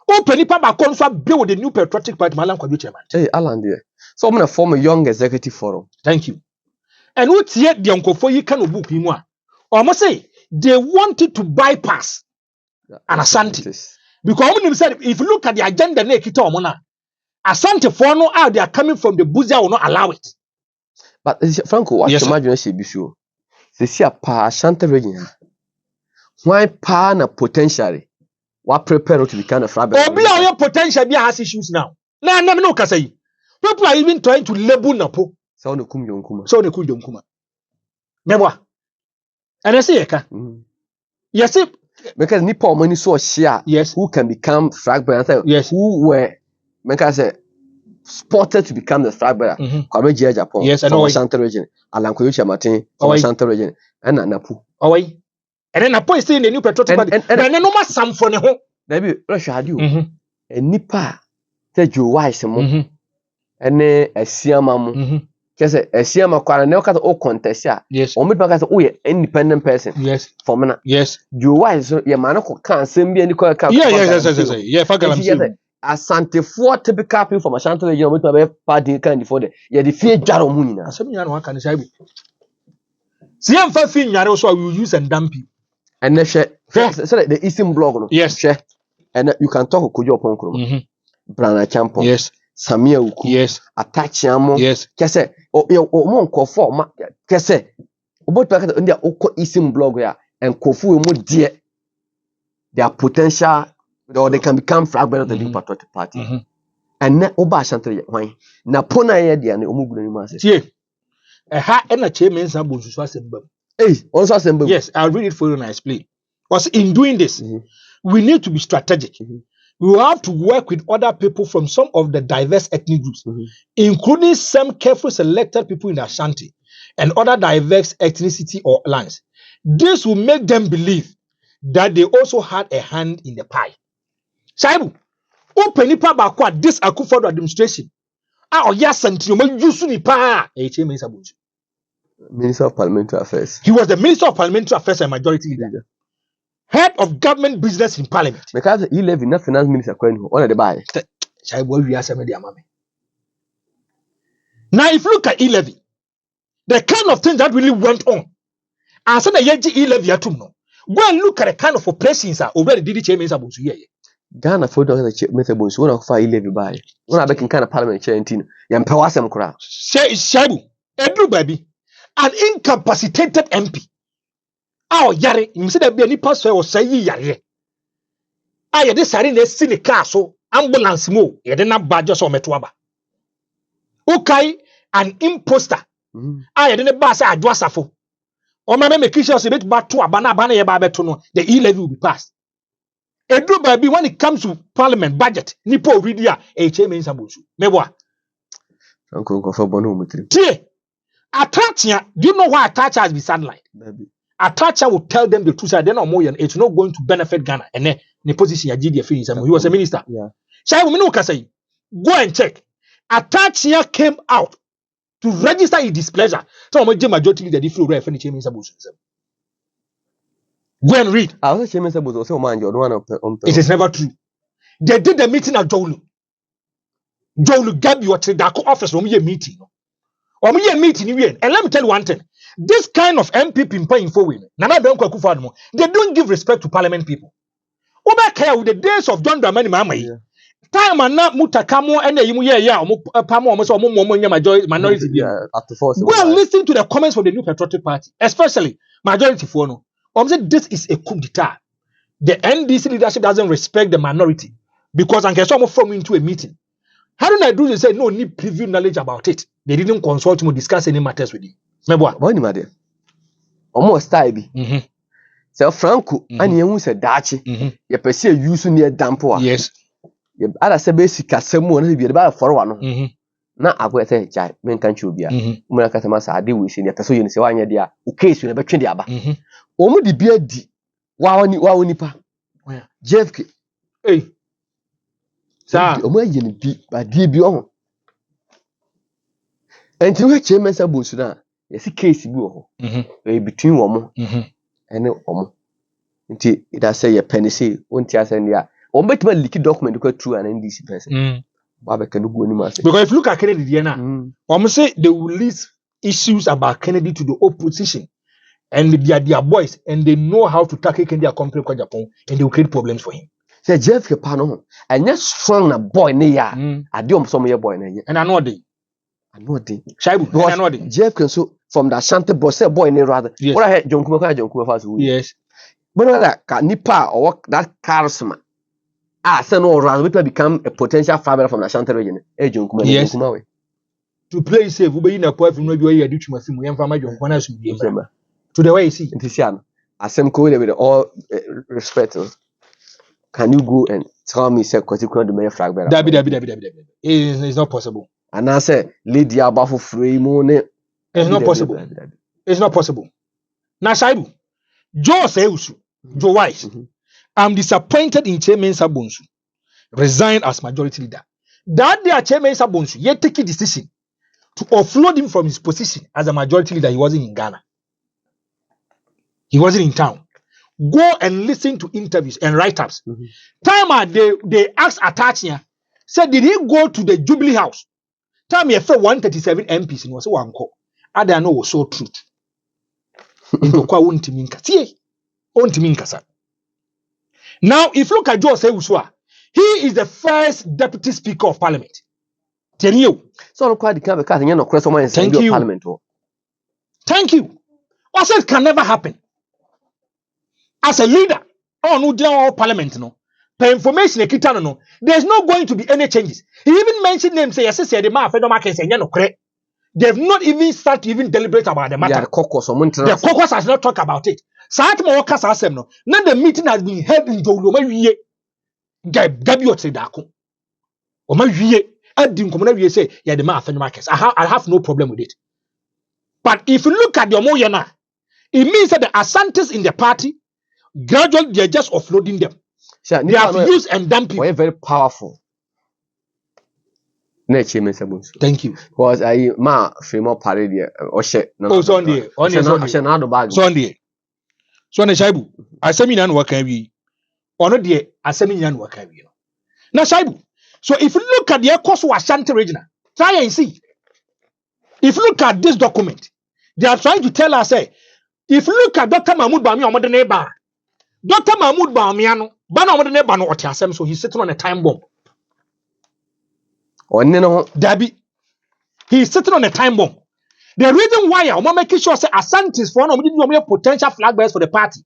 Open it back on bill with the New Patriotic Party, Malam Kwadoche. Hey, Alan, dear. So I'm going to form a young executive forum. Thank you. And what's yet the uncle for you can book him one. Almost say they wanted to bypass an Asante. Because when said, if you look at the agenda, Asante for no out they are coming from the Buzia will not allow it. But Franco, what you imagine she be sure? They see a pa Asante region. Why pa na potentially? What prepare to become a frabber? Obi your potential be has issues now. Na no kasai. People are even trying to label Napo. So no kum yonkuma. So no kum yonkuma. Mebwa. And I say eka. Yes, because Nipo money so share. Yes. Who can become flag bearer? Yes. Who were say spotted to become the flag bearer? Kwame Japan. Yes, I know. Asante region. Alan Kwadoche Martin. Asante region. And Napu. Away. And then Napo is still in the New Patriotic Party. And then no more some for the home. Maybe Russia had you. And Nipa. Tell you why some. ene asiama mu kese asiama kwara ne okata o contest a o me baka say o ye independent person for me na you why so ye man ko kan sem bi ani ko ka yeah fagalam Asante for typical people from Asante region with my party kind for the ye the fear jaro mu nyina asem nya no aka ne sai bu si am fa fi nyare so we will use and dump you and so the eastern block no share and you can talk kojo ponkro brana champion Samia uku atachiamo kese o mo nkofo ma kese obot pa ka ndia okọ eastern block ya enkofu mu de their potential or they can become fragment of the new patriotic party and na oba Asante why na pona ye de na omugunu ni ma se tie ha na chairman Sambo so asembam also asembam yes I'll read it for you and I explain because in doing this we need to be strategic we will have to work with other people from some of the diverse ethnic groups including some carefully selected people in Ashanti and other diverse ethnicity or lands. This will make them believe that they also had a hand in the pie. Shaibu, open nipa bakwa this Akufo administration. Asante mo yusu nipa Minister of Parliamentary Affairs. He was the Minister of Parliamentary Affairs and Majority Leader. Head of Government Business in Parliament. Because he left in Finance Minister kwenu on the buy. Shaibu we aseme dia mame. Now if you look at E-Levy, the kind of things that really went on. And so the yeji E-Levy atum no. Go and look at the kind of operations that already did chairman Sabunsu here. Ghana for the Mr. Bonsu one of fire E-Levy buy. One of the kind of parliament chair in Yampa wasem kura. Shaibu, Edru baby, an incapacitated MP. Yare, you see that be any pastor or say yare. This are in the city castle, ambulance mo, yedena badges or metwaba. Okay, an imposter. Didn't pass a dwasafo. Or my make sure a bit back to a banana the E-Levy will be passed. Edru baby, when it comes to parliament budget, Nipo Ridia, chairman Sabusu. Mewa. Uncle Kofa Bono Mutri. Tie. Atachia, do you know why Atacha has been sunlight? Atacha will tell them the truth. They're not more, it's not going to benefit Ghana. And then the position he was a minister. Yeah. Say, go and check. Atacha came out to register his displeasure. So I'm a majority the different rare furniture means about go and read. I was chairman Sabu also man your one of it is never true. They did the meeting at Jolu. Jolu gave you a Tridako office from your meeting. Or me meeting you. And let me tell you one thing. This kind of MPP in paying for women, they don't give respect to parliament people. Over care with the days of John Dramani Mama. Time and not mutakamo and the pamo almost minority. Go and listen to the comments from the New Patriotic Party, especially majority for no. This is a coup d'etat. The NDC leadership doesn't respect the minority because I get someone from into a meeting. How did I do this? Say no need preview knowledge about it. They didn't consult him or discuss any matters with him. What you matter? Almost time. So Franco, and you said Dachi, you pursue use near Dampoa. Yes. You other say basic as someone be about for one. Now I will say, Jai, men can't you be a Murakatamas, I deal with in the person you say, one idea, case you never train the abba. Omo the beard, wow, nipa. Jeff, hey, sir, Omo be by dear beyond. And to which chairman Sabusuna, yes, a case between woman and Omo. It has say a penny say, won't you send ya? Or bet my leaky document to go through an NDC person. Baba can do any master. Because if you look at Kennedy, Diana, say they will list issues about Kennedy to the opposition. And they are their boys, and they know how to tackle Kennedy company in Japan, and they will create problems for him. Say Jeff Pano, and just strong a boy near. I do some your boy near. And I know they. Shaibu, I know they. Jeff can so from the Asante boy, say boy near rather. What I had John Kuma. Yes. But that Nipa or that charisma. So no rather will become a potential father from the Asante region. Yes. To play safe, we be in a point from where you are due to my film, and from my John Kwana should be to the way you see. Asem Kole with all respect. Can you go and tell me, sir, because you can't do my flag better? It's not possible. And I say, Lady Abafu free money. It's not possible. It's not possible. Now, Saibu, Joe Seusu, Joe Wise, I'm disappointed in Chairman Sabunsu resign as majority leader That day, Chairman Sabonsu, yet take a decision to offload him from his position as a majority leader. He wasn't in Ghana. He wasn't in town. Go and listen to interviews and write-ups. Time they asked Atachia, said, did he go to the Jubilee House? Time he felt 137 MPs and was one call. I don't know was so truth. Now, if you look at Joe Sewuswa, he is the first deputy speaker of parliament. Tell you. So quite the kind of cat, you know, Thank you. Parliament. Thank you. What said can never happen. As a leader, no general parliament, no. Per information, no, there's not going to be any changes. He even mentioned names, say, yes, the man, they've not even started to even deliberate about the matter. Yeah, the caucus has not talked about it. Saat mo waka sa asem no. Now the meeting has been held in Joloma wiye. Gabi otre dako. Oma wiye. Adi nkomo na wiye say yeah the man afenum markets. I have no problem with it. But if you look at the omo na, it means that the Asantes in the party gradually they are just offloading them. Sure, they have used and done people. We're very powerful. Thank you. Because I ma frame up parade or shit. No, Sunday. Sunday. So na Shaibu, asemi work we. Ono de asemi work we. Na Shaibu. So if you look at the course of Asante region, try and see. If you look at this document, they are trying to tell us, say, if you look at Dr. Mahmoud Bawumia omo neighbor, Dr. Mahmoud Bawumia no, bana omo neighbor no otiasem, so he's sitting on a time bomb. Dabi, he's sitting on a time bomb. The reason why I'm making sure say Asante is for one of the potential flag bearers for the party.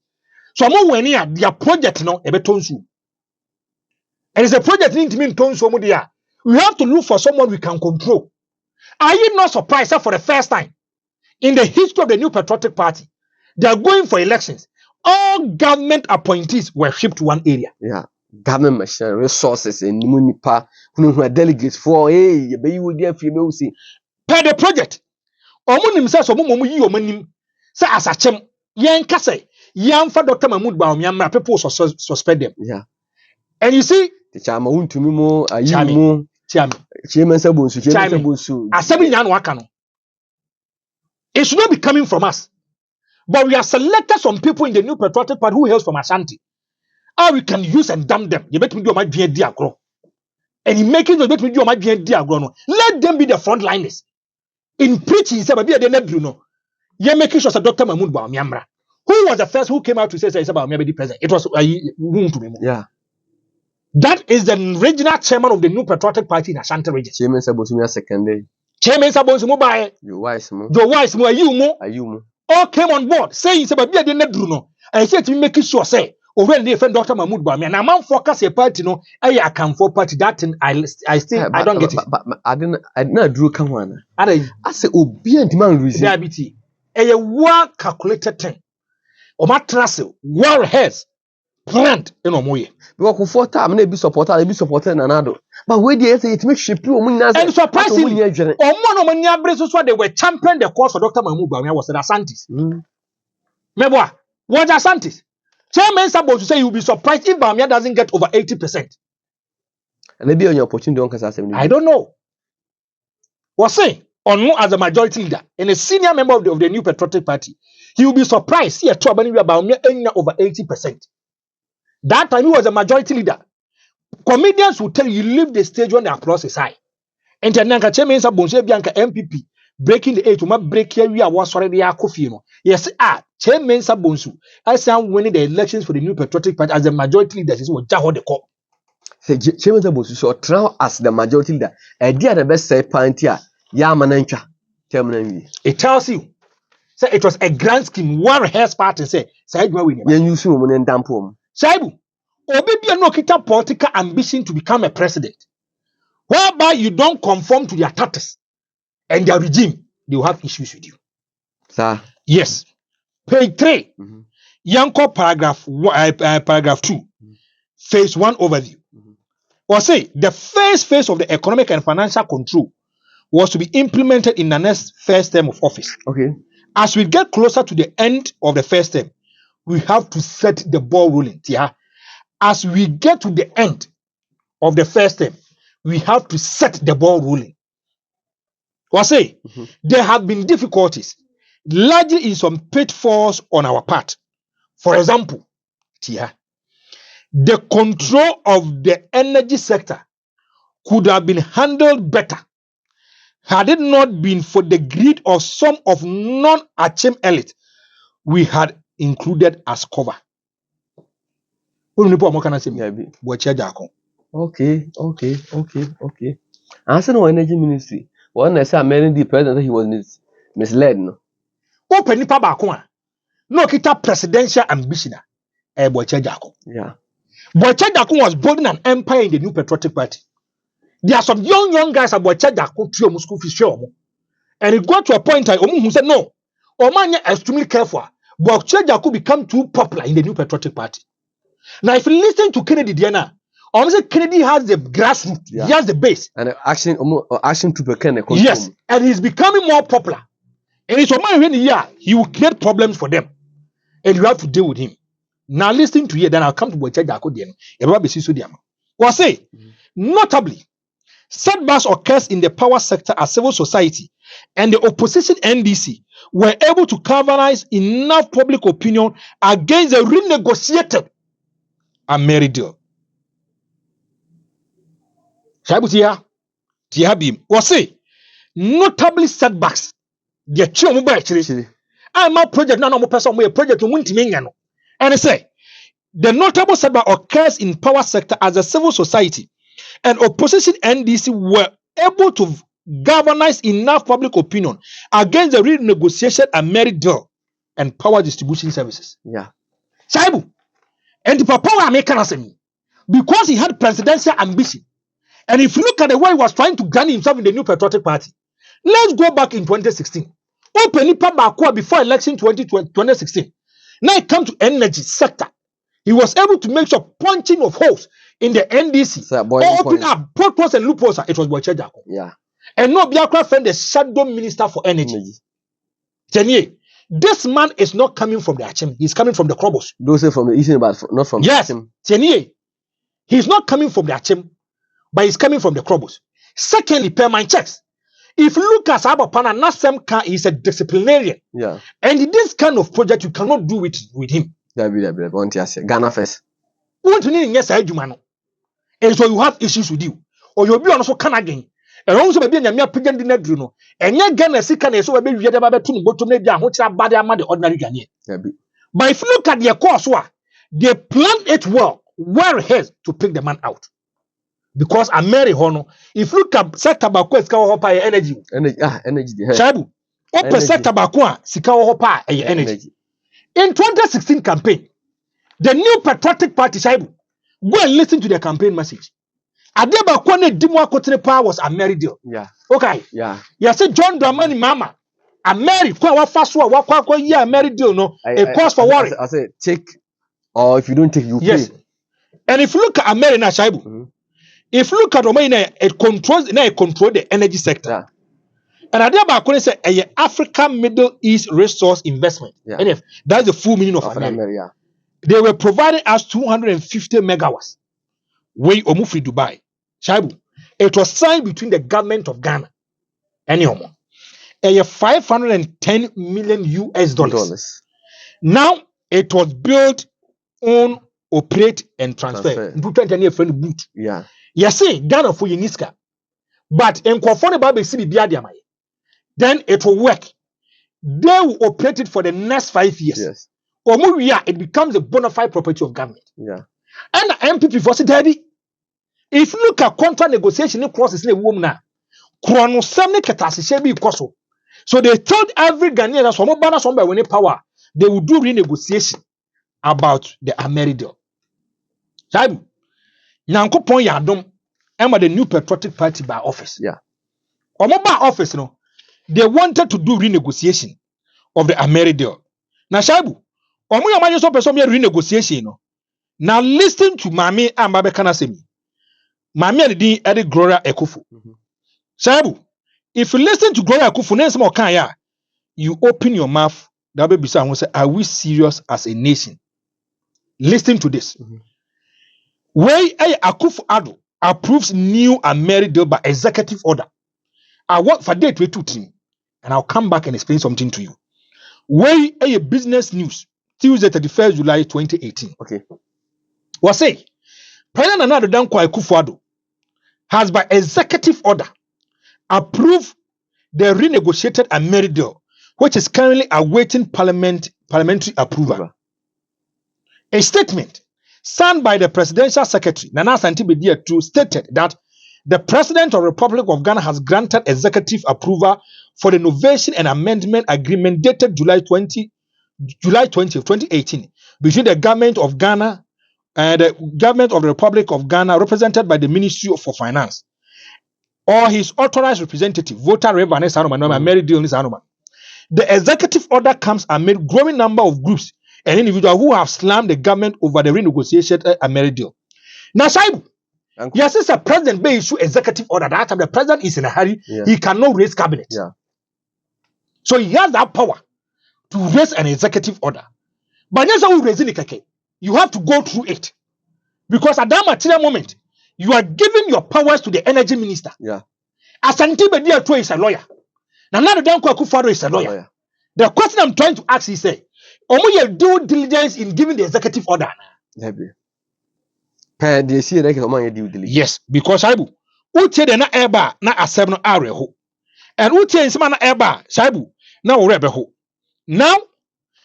So I'm when here their project now ebe tonsu. And it's a project need to mean tonsu there. We have to look for someone we can control. Are you not surprised that for the first time in the history of the New Patriotic Party, they are going for elections? All government appointees were shipped to one area. Yeah. Government machinery, resources, and munipa who are delegates for you be there for you see. Per the project. Omunim says omumu yi omanim say asachem yen kase yan fa Dr. Mahmoud Bawumia ma people suspect them. Yeah. And you see the chama untumi mo ayimu chairman sabonsu asemi nyan waka no. It should not be coming from us. But we have selected some people in the New Patriotic Party who hails from Asante. How we can use and dump them. You bet me do my agro. And in making the bet me do my agro. Let them be the frontliners. In preaching, say, "Baby, I didn't know." You're making sure that Dr. Mahmoud Bawumia, who was the first who came out to say about me be president? It was yeah. That is the regional chairman of the New Patriotic Party in Asante region. Chairman Sabonsu second day. Chairman Sabonsu Mobile. Your wise mo. Are you all came on board saying, "Say, baby, I didn't know." I said to making sure say, when they defend Dr. Mahmoud Bawumia, now man focus a party no, I can for party that thing I still I don't get it. But I didn't drew come one. I say obedient man reason. Diabetes. A well calculated thing. O matrase well rehearsed planned in omoye. Because for time na be supporter nanado. But where they say it makes shape and surprisingly, they were championing the cause for Dr. Mahmoud Bawumia was the Asantes. Meboa, what Asantes? Chairman Sabonsu say you'll be surprised if Bawumia doesn't get over 80%. And maybe on your opportunity, I don't know. Was saying, as a majority leader and a senior member of the New Patriotic Party, he will be surprised see a trouble Bawumia over 80%. That time he was a majority leader. Comedians will tell you leave the stage when the applause is high. And then Chairman Sabonsu Bianca MPP breaking the age to my break here we are was already a coffee. Yes, Chairman Sabonsu, I say I'm winning the elections for the New Patriotic Party as the majority leader. This was Jaho the cop. Chairman Sabonsu so trial as the majority leader. A dear the best say party ya manancha. It tells you. Say it was a grand scheme. One rehearsed party say Said we win. You see woman and dampom. Saibu, Obibi no kita political ambition to become a president. Whereby you don't conform to their status and their regime, they will have issues with you. Sir. Yes. Page 3. Yanko paragraph 2. Phase 1 overview. Or say the first phase of the economic and financial control was to be implemented in the next first term of office. Okay. As we get closer to the end of the first term, we have to set the ball rolling. Yeah. As we get to the end of the first term, we have to set the ball rolling. Or say, there have been difficulties, largely in some pitfalls on our part. For example, Tia, the control of the energy sector could have been handled better had it not been for the greed of some of non-Akyem elite we had included as cover. Okay. Answer no energy ministry. One I say many the president he was misled. No. Open nipa baako a no kita presidential ambition Bochejako. Yeah. Bochejako was building an empire in the New Patriotic Party. There are some young guys at Bochejako to school fees and it got to a point who said no. Omanya extremely careful. Bochejako become too popular in the New Patriotic Party. Now if you listen to Kennedy Diana, honestly Kennedy has the grassroots, he has the base. And action to become yes, and he's becoming more popular. And it's when he will create problems for them. And you have to deal with him. Now listen to you, then I'll come to Bochejako Diana. Well, say, notably, setbacks occurs in the power sector as civil society and the opposition NDC were able to galvanize enough public opinion against the renegotiated Ameri deal. Well, say, notably setbacks. The children actually. I'm a project, no person, we a project to win to and I say, the notable setback occurs in power sector as a civil society and opposition NDC were able to galvanize enough public opinion against the renegotiation and merit deal and power distribution services. Yeah. Shaibu. And the power American because he had presidential ambition. And if you look at the way he was trying to gun himself in the New Patriotic Party, let's go back in 2016. Open Nipa before election 2016. Now it comes to energy sector. He was able to make sure punching of holes in the NDC. Open up purpose and loopholes. It was Bochejako. Yeah. And no Biafra friend, the shadow minister for energy. Tenye, this man is not coming from the Akyem. He's coming from the Krobos. Those are from the Eastern, but not from yes. Akyem. Tenye, he's not coming from the Akyem, but he's coming from the Krobos. Secondly, per my checks. If you look at Sabapana, Nasem Khan is a disciplinarian. Yeah. And in this kind of project, you cannot do it with him. Ghana first. Want to need yes, I and so you have issues with you. Or you'll be also can again. And also be a mere pigeon dinner druno. And yet Ghana sick and so be you about to go to maybe a hotel bad among the ordinary Ghanaian. But if you look at their course, they planned it well, where it has to pick the man out. Because I'm Mary Hono. If you look at sector bakwa sika hopa energy. Energy. Shabu. Open sector bakwa sika hopa energy. In 2016 campaign, the New Patriotic Party Shabu, go and listen to the campaign message. Adeba Kwane Dimwa Kotene Power was a Mary deal. Yeah. Okay. Yeah. You say John Dramani Mama. A Mary kwa fast wa yeah Mary deal no. A cause for worry. I say take, or if you don't take, you yes. Pay. And if you look at Mary na Shaibu, if you look at Romania, it controls the energy sector. Yeah. And Adeba Kwane say a African Middle East Resource Investment. Yeah. And if that's the full meaning of America. Yeah. They were providing us 250 megawatts. Way Omufri Dubai. Shaibu. It was signed between the government of Ghana and Yomo. A 510 million US dollars. Now it was built, own, operate, and transfer. Yeah. Yes, Ghana for Uniska. But in Kwafone Babe CB then it will work. They will operate it for the next 5 years. Yes. It becomes a bona fide property of government. Yeah. And the MPP for Daddy. If you look at contract negotiation process in a woman now, so they told every Ghanaian that some banner somewhere when they power, they will do renegotiation about the Ameri deal. Shaibu. Nyankopon Yadom, Emma the New Patriotic Party by office. Yeah. By office, no, they wanted to do renegotiation of the Ameri deal. Now, Shaibu, renegotiation, no. Now listen to Mami and Mabekana Semi. Mami and the Eddie Gloria Ekufu. Shaibu, if you listen to Gloria Ekufu, you open your mouth, that baby will say, are we serious as a nation? Listen to this. Where Akufu Ado approves new Ameri deal by executive order. I work for date with 2 team, and I'll come back and explain something to you. Where a business news Tuesday 31st July 2018. Okay. Was say President Nana Addo Dankwa Akufo-Addo has by executive order approved the renegotiated Ameri deal, which is currently awaiting parliamentary approval. A statement signed by the presidential secretary Nana Asante Bediatu stated that the President of the Republic of Ghana has granted executive approval for the innovation and amendment agreement dated July 20, 2018 between the government of Ghana and the government of the Republic of Ghana, represented by the Ministry for Finance, or his authorized representative, voter Rev. Mary Dillon Sanoma. The executive order comes amid growing number of groups and individuals who have slammed the government over the renegotiated Ameri deal. Now, Shaibu, yes, it's a president may issue executive order. That time the president is in a hurry, he cannot raise cabinet. Yeah. So he has that power to raise an executive order. But yes, you have to go through it. Because at that material moment, you are giving your powers to the energy minister. Yeah. Asante Bediatu is a lawyer. Nana Addo Dankwa Akufo-Addo is a lawyer. The question I'm trying to ask is, say, you due diligence in giving the executive order? Yes, because Shaibu, Uche de na eba na asem no areho. And Uche nsema na eba, Shaibu, na orebeho. Now,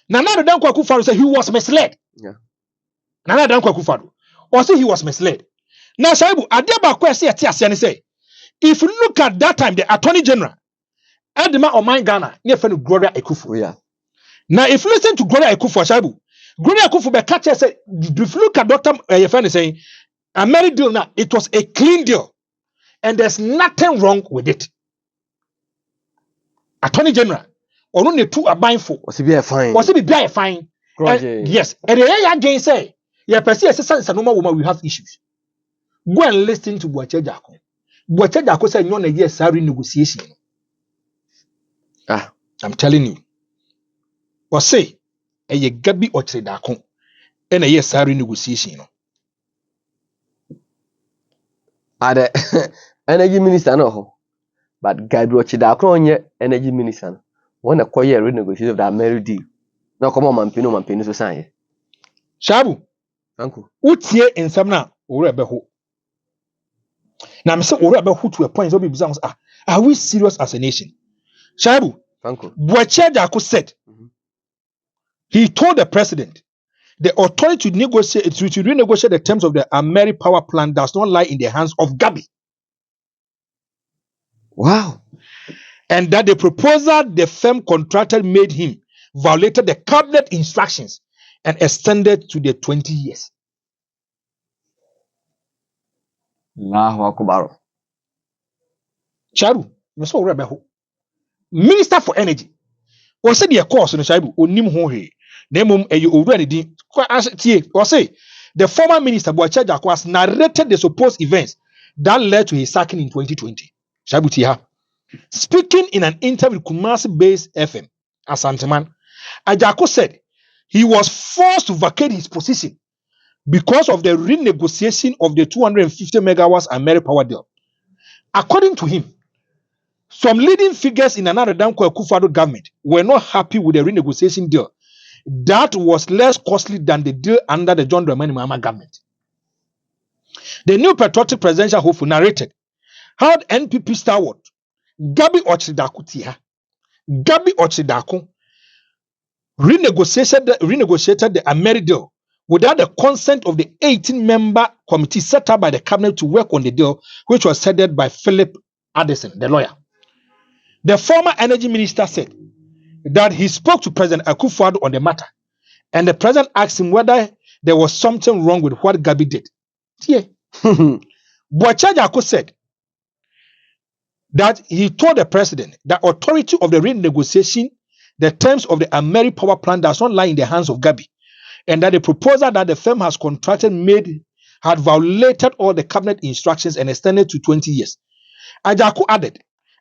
Nana Addo Dankwa Akufo-Addo said he was misled. Yeah. Nana Addo Dankwa Akufo-Addo also he was misled. Now, Shaibu, Adiaba Kwesi Atiasiani say, if you look at that time, the Attorney General, Edema Oman Ghana, near friend Gloria Ekufu. Yeah. Now, if you listen to Gloria Ekufu, Shaibu, Gloria Ekufu be catch say, if you look at Dr. Yefene saying, a married deal now, it was a clean deal, and there's nothing wrong with it. Attorney General, or only two are buying for. Was it be a fine? Was it be a fine? Yes. And the again say, yeah, Percy assistant is a normal woman, we have issues. Go and listen to Boache Jako. Boache Jako said, you're a year salary negotiation. I'm telling you. Or say, a ye gabi or Dako, and a year salary negotiation. The energy minister, no, but Gabriel Chidako, energy minister, one a quiet renegotiation of that married deal. Now, come on, Mampino society. Shabu, Uncle, what's here in Samna or Rebeho? Now, I'm so Rebeho to a point of exams. Are we serious as a nation? Shabu, Uncle, Boache Jako said, he told the president, the authority to renegotiate the terms of the Ameri power plant does not lie in the hands of Gabi. Wow. And that the proposal the firm contractor made him violated the cabinet instructions and extended to the 20 years. Allahu Akbar. Charu, Minister for Energy. Or said the course in the Shaibu, or Nim Hohe, Nemum, and you already or say the former minister Boache Jako has narrated the supposed events that led to his sacking in 2020. Shaibu Tiha. Speaking in an interview with Kumasi-based FM, Asante, Ajako said he was forced to vacate his position because of the renegotiation of the 250 megawatts Ameri power deal. According to him, some leading figures in another Dankwa Akufo-Addo government were not happy with the renegotiation deal that was less costly than the deal under the John Dramani Mahama government. The new patriotic presidential hopeful narrated how the NPP stalwart Gabi Ochidako renegotiated the Ameri deal without the consent of the 18-member committee set up by the cabinet to work on the deal, which was headed by Philip Addison, the lawyer. The former energy minister said that he spoke to President Akufo-Addo on the matter, and the president asked him whether there was something wrong with what Gabi did. Yeah. Boache Jako said that he told the president that authority of the renegotiation, the terms of the Ameri power plant does not lie in the hands of Gabi, and that the proposal that the firm has contracted made had violated all the cabinet instructions and extended to 20 years. Ajako added,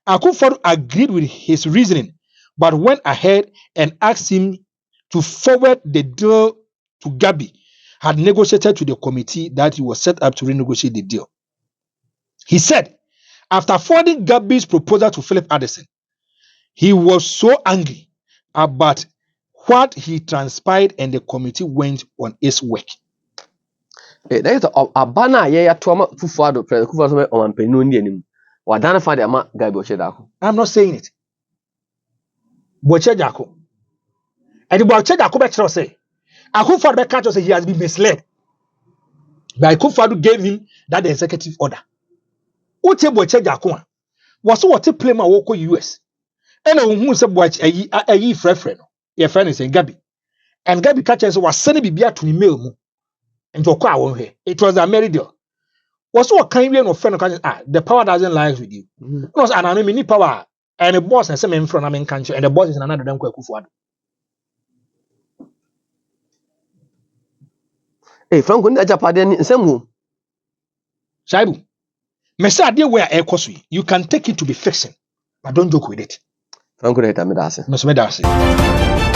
Akufo-Addo agreed with his reasoning, but went ahead and asked him to forward the deal to Gabi, had negotiated to the committee that he was set up to renegotiate the deal. He said, after forwarding Gabby's proposal to Philip Addison, he was so angry about what he transpired and the committee went on its work. That is abana ye ya to Kufuado president Kufuado o mampenu ndi anim. Wa dan fa de ama Gabi Ochedako. I'm not saying it. Bochejako. And the Bochejako better say, Akufo-Addo better say he has been misled. But Akufo-Addo gave him that executive order. Oche Bochejako was what to play my woko US. And who said watch a friend. Your friend is saying Gabi. And Gabi catches was sending Bibia to email mu. And to acquire here. It was a married deal. Was what kind of friend the power doesn't lie with you. Because an enemy power and the boss and some in front of me country and the boss is another damn Akufo-Addo. Eh, Franco ni AGYAPADE ni nsemu. Shaibu. Mesa dey where air cosui. You can take it to be fiction, but don't joke with it. Franco de tamedase. Mesa medase.